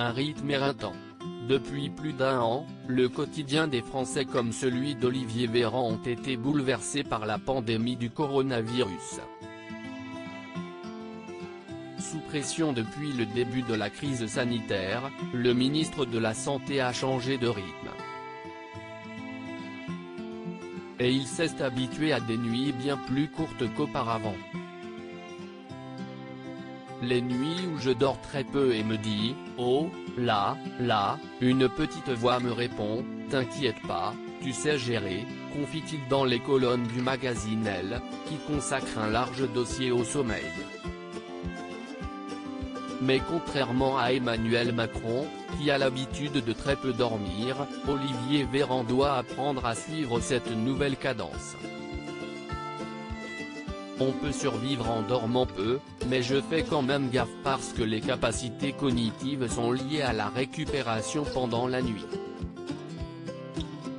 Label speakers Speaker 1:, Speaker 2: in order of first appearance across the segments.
Speaker 1: un rythme éreintant. Depuis plus d'un an, le quotidien des Français comme celui d'Olivier Véran ont été bouleversés par la pandémie du coronavirus. Sous pression depuis le début de la crise sanitaire, le ministre de la Santé a changé de rythme. Et il s'est habitué à des nuits bien plus courtes qu'auparavant. Les nuits où je dors très peu et me dis « Oh, là, une petite voix me répond, t'inquiète pas, tu sais gérer », confie-t-il dans les colonnes du magazine Elle, qui consacre un large dossier au sommeil. Mais contrairement à Emmanuel Macron, qui a l'habitude de très peu dormir, Olivier Véran doit apprendre à suivre cette nouvelle cadence. On peut survivre en dormant peu, mais je fais quand même gaffe parce que les capacités cognitives sont liées à la récupération pendant la nuit.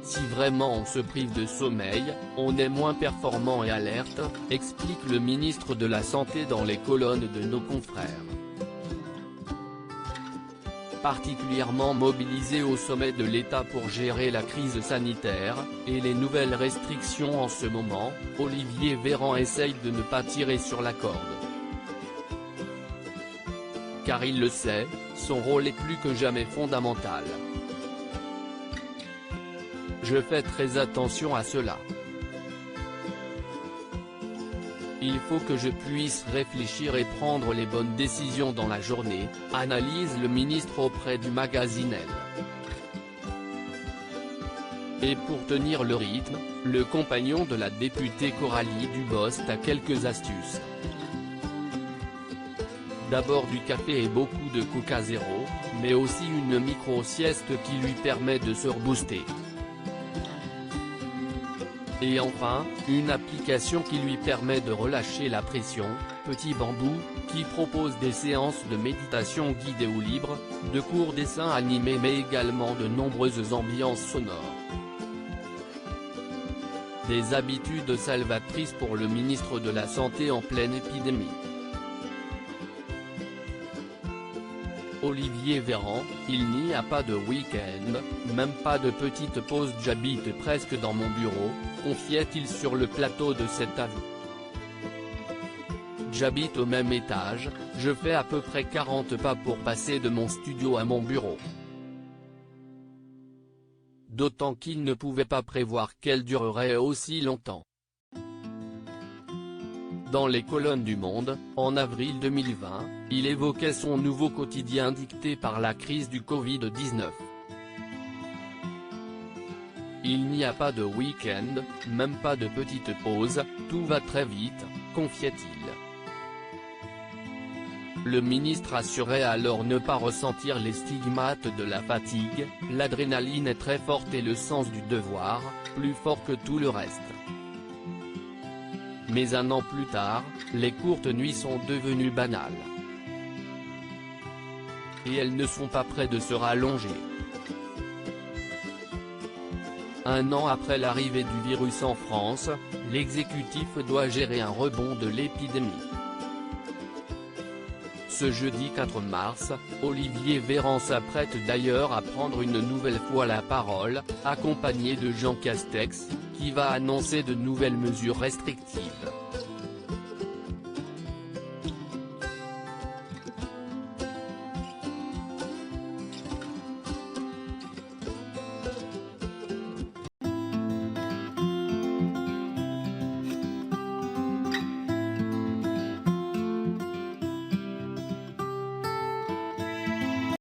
Speaker 1: Si vraiment on se prive de sommeil, on est moins performant et alerte, explique le ministre de la Santé dans les colonnes de nos confrères. Particulièrement mobilisé au sommet de l'État pour gérer la crise sanitaire, et les nouvelles restrictions en ce moment, Olivier Véran essaye de ne pas tirer sur la corde. Car il le sait, son rôle est plus que jamais fondamental. Je fais très attention à cela. Il faut que je puisse réfléchir et prendre les bonnes décisions dans la journée, analyse le ministre auprès du magazine Elle. Et pour tenir le rythme, le compagnon de la députée Coralie Dubost a quelques astuces. D'abord du café et beaucoup de Coca Zéro, mais aussi une micro-sieste qui lui permet de se rebooster. Et enfin, une application qui lui permet de relâcher la pression, Petit Bambou, qui propose des séances de méditation guidée ou libre, de courts dessins animés mais également de nombreuses ambiances sonores. Des habitudes salvatrices pour le ministre de la Santé en pleine épidémie. Olivier Véran, il n'y a pas de week-end, même pas de petite pause, j'habite presque dans mon bureau, confiait-il sur le plateau de cet avou. J'habite au même étage, je fais à peu près 40 pas pour passer de mon studio à mon bureau. D'autant qu'il ne pouvait pas prévoir qu'elle durerait aussi longtemps. Dans les colonnes du Monde, en avril 2020, il évoquait son nouveau quotidien dicté par la crise du Covid-19. Il n'y a pas de week-end, même pas de petite pause, tout va très vite, confiait-il. Le ministre assurait alors ne pas ressentir les stigmates de la fatigue, l'adrénaline est très forte et le sens du devoir, plus fort que tout le reste. Mais un an plus tard, les courtes nuits sont devenues banales. Et elles ne sont pas près de se rallonger. Un an après l'arrivée du virus en France, l'exécutif doit gérer un rebond de l'épidémie. Ce jeudi 4 mars, Olivier Véran s'apprête d'ailleurs à prendre une nouvelle fois la parole, accompagné de Jean Castex, qui va annoncer de nouvelles mesures restrictives.